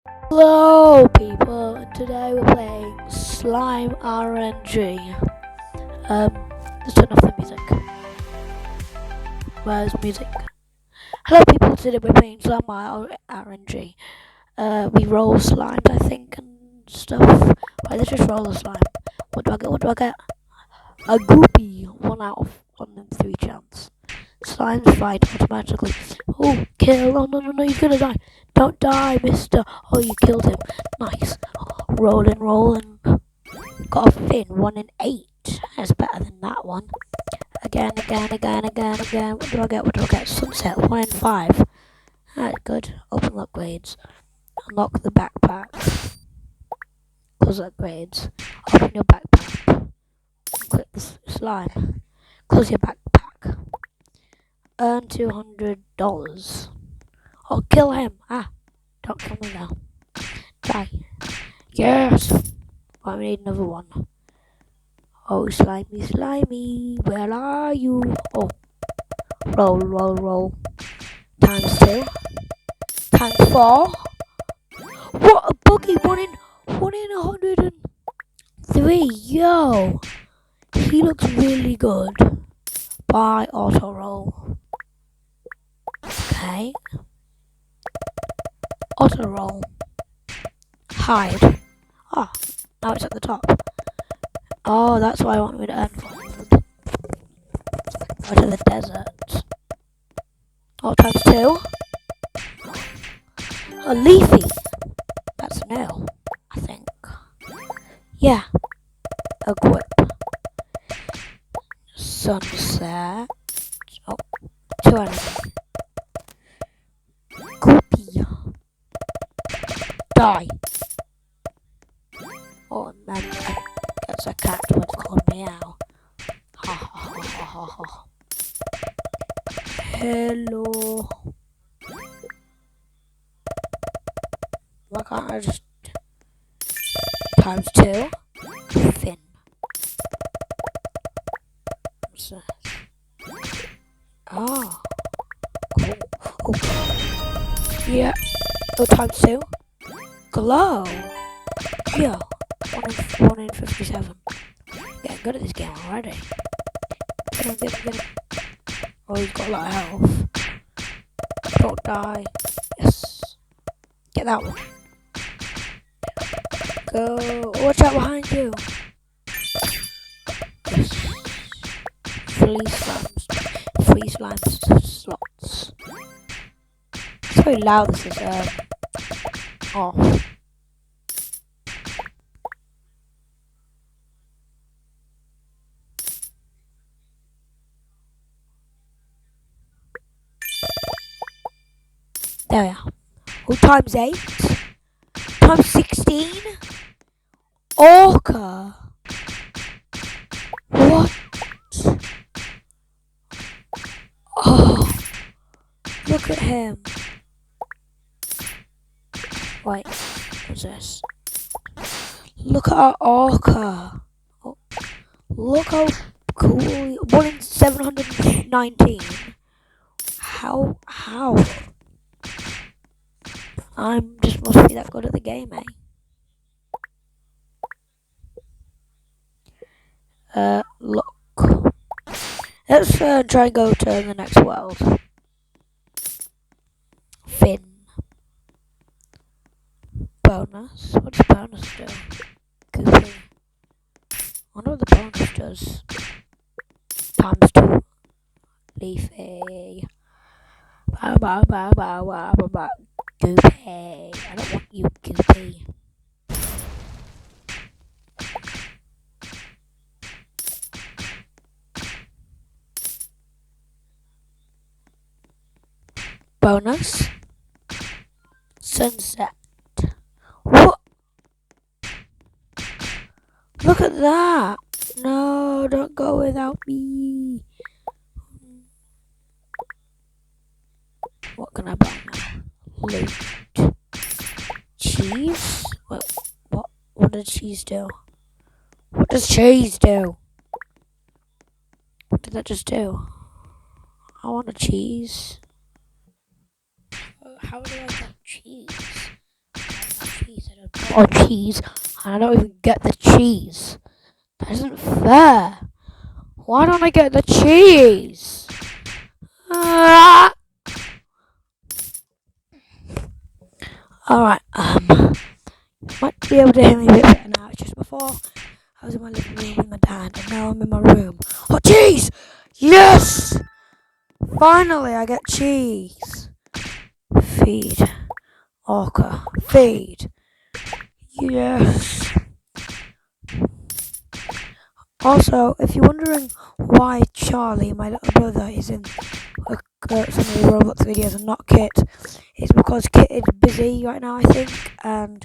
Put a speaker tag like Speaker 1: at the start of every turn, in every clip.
Speaker 1: Hello people, and today we're playing Slime RNG. Let's turn off the music. Where's music? Hello people, today we're playing Slime RNG. We roll slimes I think and stuff. Right, let's just roll the slime. What do I get? What do I get? A goopy. 1 out of 1 in 3 chance. Slimes fight automatically. Oh, kill. Oh, no, he's gonna die. Don't die, mister. Oh, you killed him. Nice. Rolling. Got a fin. 1 in 8. That's better than that one. Again. What do I get? Sunset. 1 in 5. That's good. Open upgrades. Unlock the backpack. Close upgrades. Open your backpack. Click the slime. Close your backpack. Earn $200. Oh, kill him. Don't kill me now. Die. Yes. Oh, we need another one. Oh, slimy. Where are you? Oh. Roll. Times 2. Times 4. What a buggy. 1 in 103. Yo. He looks really good. Buy auto roll. Okay. Auto roll. Hide. Oh, now it's at the top. Oh, that's why I want me to earn food. Go to the desert. Oh, times 2. A leafy. That's new, I think. Yeah. Equip. Sunset. Oh, 2 enemies. Goopy. Die. Oh, and then gets a cat what's called meow. Ha. Hello. Why can't I just times 2? Fin. What's this? Oh. Cool. Yeah. Oh, times 2. Glow. Yo. 1 in 57. Getting good at this game already. Get him. Oh, he's got a lot of health. Don't die. Yes. Get that one. Go. Watch out behind you. Yes. Free slimes slots. It's very loud, this is off. There we are. Oh, times 8. Times 16. Orca. What? Oh, look at him. Wait, what's this? Look at our orca. Oh, look how cool. 1 in 719. How? I'm just must be that good at the game, Look. Let's try and go to the next world. Fin. Bonus. What does bonus do? Goofy. I wonder what the bonus does. Times 2. Leafy. Ba. Goopy. I don't want you, Goopy. Bonus. Sunset. What? Look at that. No, don't go without me. What can I buy now? Loot. Cheese? What did cheese do? What does cheese do? What did that just do? I want a cheese. How do I get cheese? or cheese, and I don't even get the cheese. That isn't fair. Why don't I get the cheese? Ah! Alright, might be able to hear me a bit better now. It's just before I was in my living room with my dad, and now I'm in my room. Oh, cheese! Yes! Finally, I get cheese. Feed. Orca. Feed. Yes. Also, if you're wondering why Charlie, my little brother, is in some of the Roblox videos and not Kit, it's because Kit is busy right now, I think, and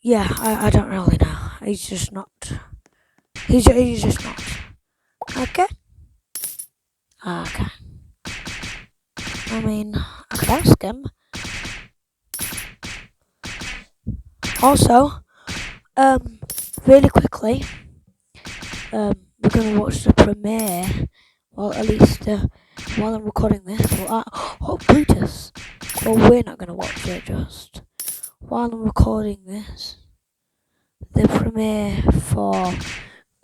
Speaker 1: yeah, I don't really know. He's just not. He's just not. Okay? Okay. I mean, I could ask him. Also, really quickly, we're gonna watch the premiere. Well, at least while I'm recording this. Well, oh, Brutus. Well, we're not gonna watch it. Just while I'm recording this, the premiere for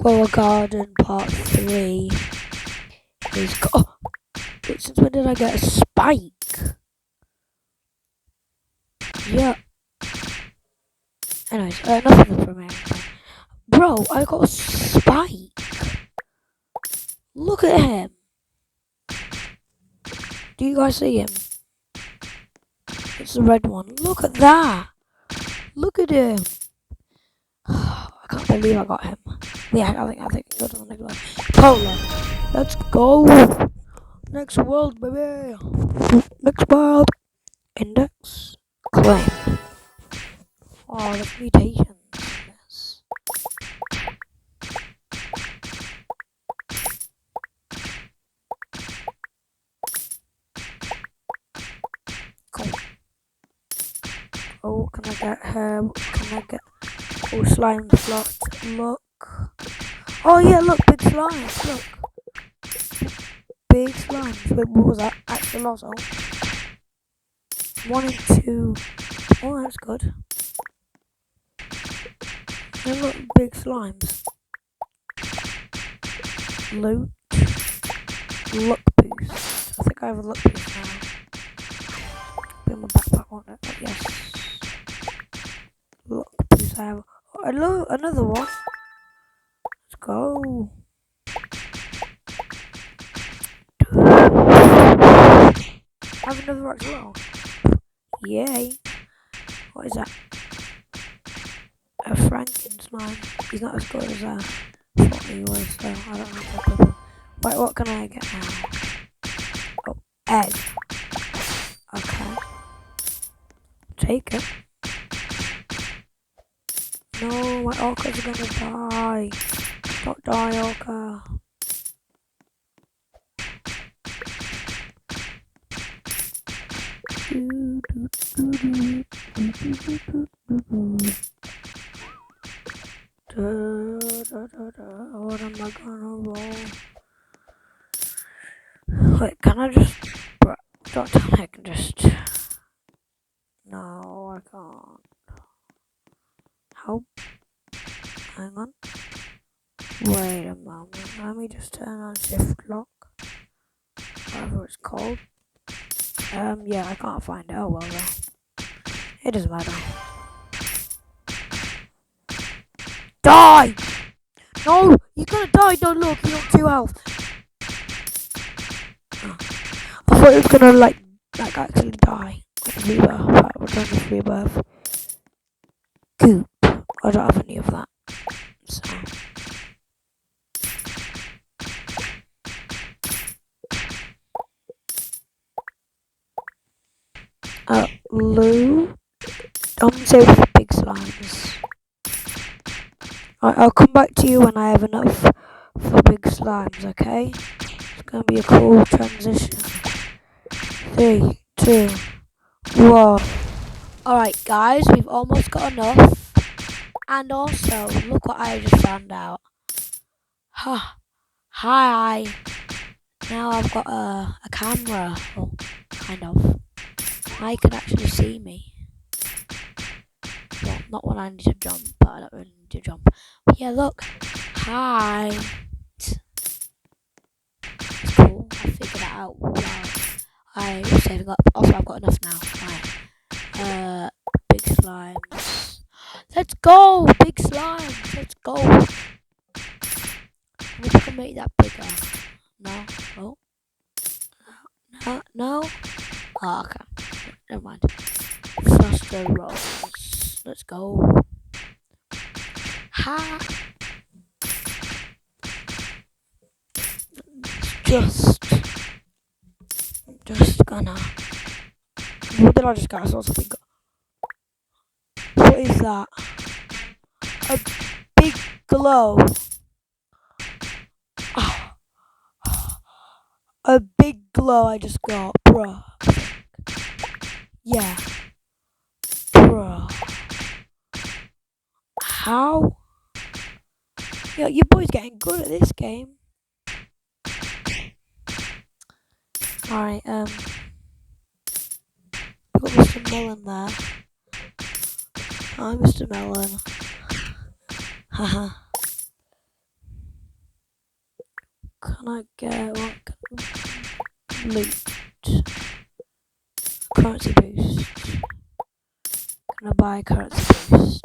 Speaker 1: Grow a Garden Part 3 is. Oh, since when did I get a spike? Yeah. Anyways, enough of the premiere. Bro, I got a spike. Look at him. Do you guys see him? It's the red one. Look at that. Look at him. I can't believe I got him. Yeah, I think I got on the next one. Polar. Let's go. Next world, baby. Next world. Index. Claim. Oh, there's mutations in this. Cool. Oh, can I get her? Can I get? Oh, slime slot. Look. Oh yeah, look, big slimes. Look, big slimes. Wait, what was that? Axolotl. 1 and 2. Oh, that's good. And look, big slimes. Loot. Luck boost. I think I have a luck boost now. Put in my backpack, won't it? Oh, yes. Luck boost. I have. Oh, another one. Let's go. I have another axolotl. Yay. What is that? A Franken slime. He's not as good as I thought he was, so I don't know. Wait, what can I get now? Oh, egg. Okay. Take it. No, my orca's gonna die. Don't die, orca. What am I gonna roll? Wait, can I just... Don't tell me I can just... No, I can't. How? Hang on. Wait a moment. Let me just turn on shift lock. Whatever it's called. Yeah, I can't find it. Oh well, though. It doesn't matter. Die! No! You're gonna die! Don't look! You're on 2 health. Oh. I thought it was gonna, like actually die. Like rebirth. Like, return to rebirth. Goop. I don't have any of that. So. Lou. I'm gonna say with big slimes. I'll come back to you when I have enough for big slimes, okay? It's gonna be a cool transition. 3, 2, 1. Alright guys, we've almost got enough. And also, look what I just found out. Hi. Now I've got a camera. Well, kind of. Now you can actually see me. Well, not when I need to jump, but I don't really need to jump. But yeah, look. Hi. It's cool. I figured that out while I was saving up. Also, I've got enough now. Right. Big slimes. Let's go! Big slimes. Let's go. Maybe I can make that bigger. No. Oh. No. Oh, okay. Never mind. Faster rolls. Let's go. Ha! Just gonna. What did I just get? I saw something. What is that? A big glow. Oh, a big glow I just got, bruh. Yeah, bruh. How? Yo, your boy's getting good at this game. Alright, we got Mr. Melon there. Hi, Mr. Melon. Haha. Can I get what? Loot. Currency boost. Can I buy a currency boost?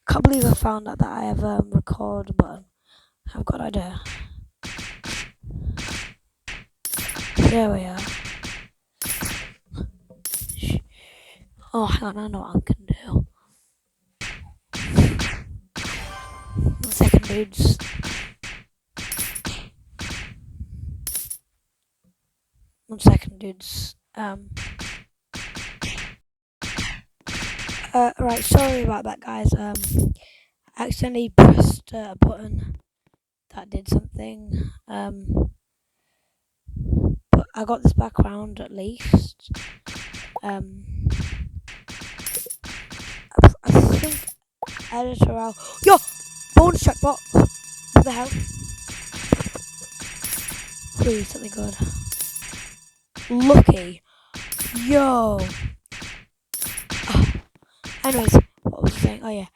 Speaker 1: Can't believe I found out that I have record button. I've got an idea. There we are. Oh, hang on, I know what I can do. 1 second, dudes. Right, sorry about that, guys. I accidentally pressed a button that did something. But I got this background at least. I think editor out. Yo, bonus checkbox. What the hell? Please, something good. Lucky. Yo. Oh. Anyways, what was I saying? Oh yeah.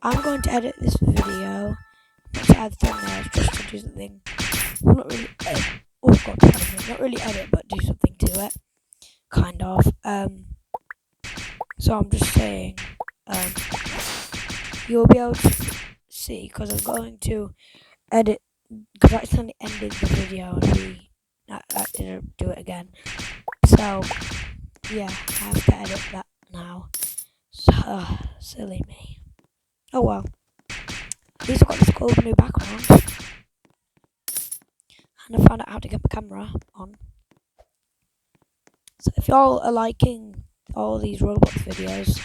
Speaker 1: I'm going to edit this video. Not to add thumbnails, just to do something. Well, not really edit. Oh god, not really edit, but do something to it. Kind of. So I'm just saying, you'll be able to see, because I'm going to edit, because I accidentally ended the video and I didn't do it again. So, yeah, I have to edit that now. So, silly me. Oh well. At least I've got this cool new background. And I found out how to get the camera on. So if y'all are liking all these Roblox videos,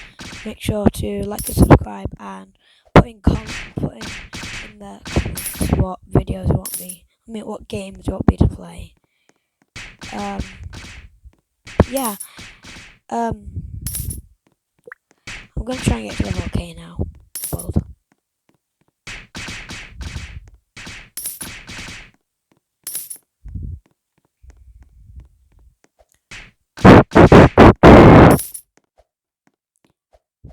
Speaker 1: make sure to like and subscribe and put in the comments what videos you want me, what games you want me to play. Yeah. I'm gonna try and get to level okay now. World.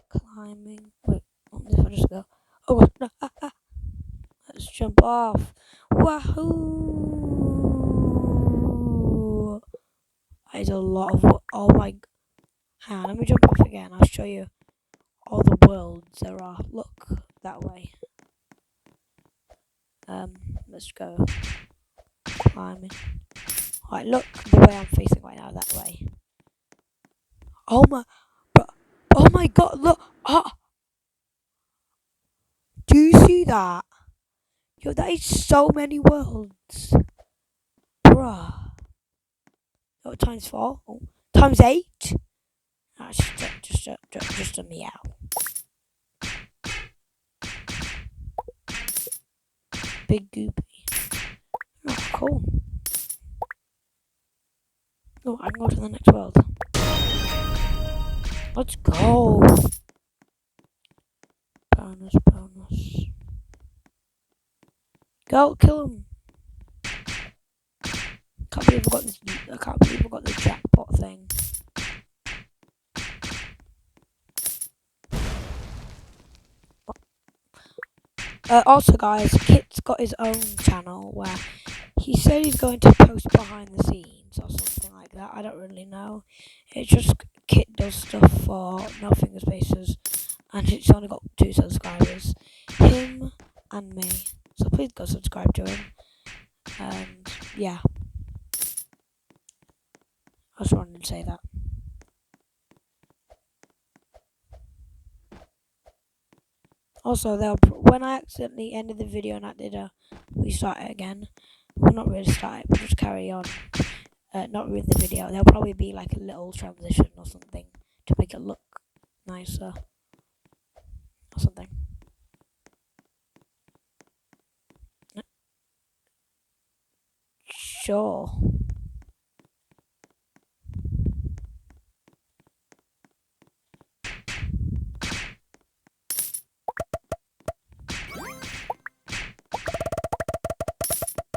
Speaker 1: Climbing. Wait, if I just go. Oh no! Let's jump off. Wahoo! That is a lot of. Oh my. Hang on, let me jump off again. I'll show you all the worlds there are. Look that way. Let's go climbing. Alright, look the way I'm facing right now. That way. Oh my. Oh my god! Look. Ah. Do you see that? Yo, that is so many worlds. Bruh. Oh, times 4? Oh, times 8? That's just a meow. Big goopy. Oh, cool. Oh, I can go to the next world. Let's go. Bonus. Go kill him. Can't believe I got this. I can't believe I got the jackpot thing. Also, guys, Kit's got his own channel where he said he's going to post behind the scenes or something like that. I don't really know. It's just Kit does stuff for No Finger Spaces, and it's only got 2 subscribers, him and me. So please go subscribe to him. And yeah, I just wanted to say that. Also, when I accidentally ended the video and I did restart it again, well, not really start it, but just carry on. Not with the video. There'll probably be like a little transition or something to make it look nicer or something. Sure.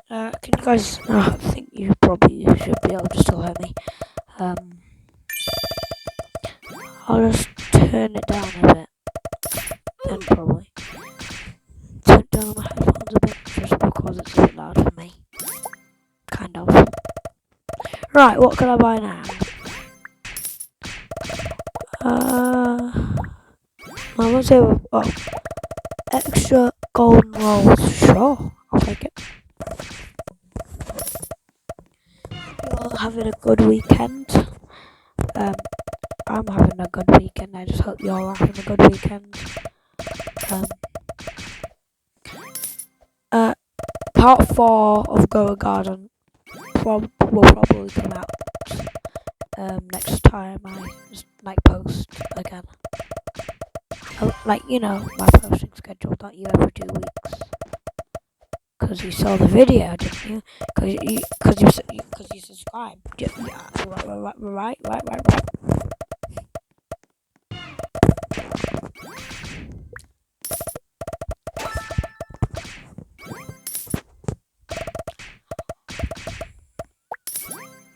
Speaker 1: Can you guys? I think you probably should be able to still hear me. I'll just turn it down a bit. Then probably turn down my headphones a bit, just because it's a bit loud for me. Kind of. Right, what can I buy now? I want to say, extra golden rolls. Sure, I'll take it. You're having a good weekend. I'm having a good weekend. I just hope you're all having a good weekend. Part 4 of Go a Garden will probably come out next time I just post again. My posting schedule, not you every 2 weeks. Because you saw the video, didn't you? Because you subscribed. Yeah, right.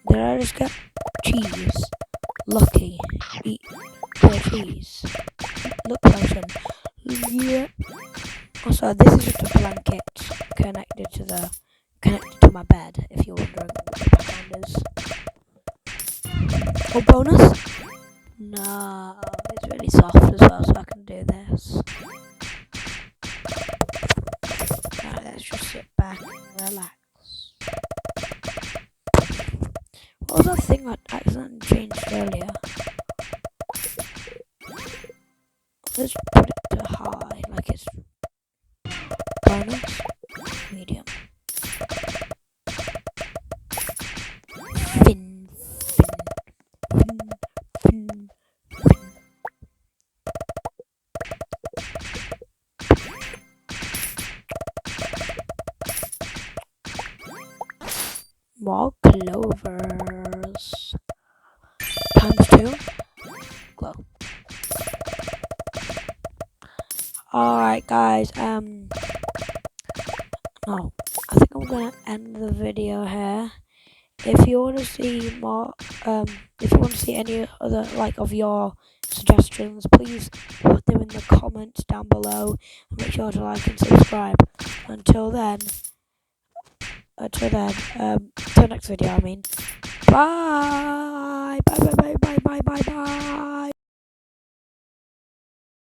Speaker 1: Did I just get cheese? Lucky. Eat the cheese. Look potion. Yeah. Also, this is just a blanket connected to my bed, if you're wondering what the background is. Oh, bonus? No, it's really soft as well, so I can do this. Now let's just sit back and relax. What was that thing I accidentally changed earlier? Let's put it to high, like it's bonus, medium. Fin. More clovers. ×2. Glow. Alright guys, no, I think I'm gonna end the video here. If you want to see more, if you want to see any other of your suggestions, please put them in the comments down below and make sure to like and subscribe. Until next video, I mean. Bye. Bye.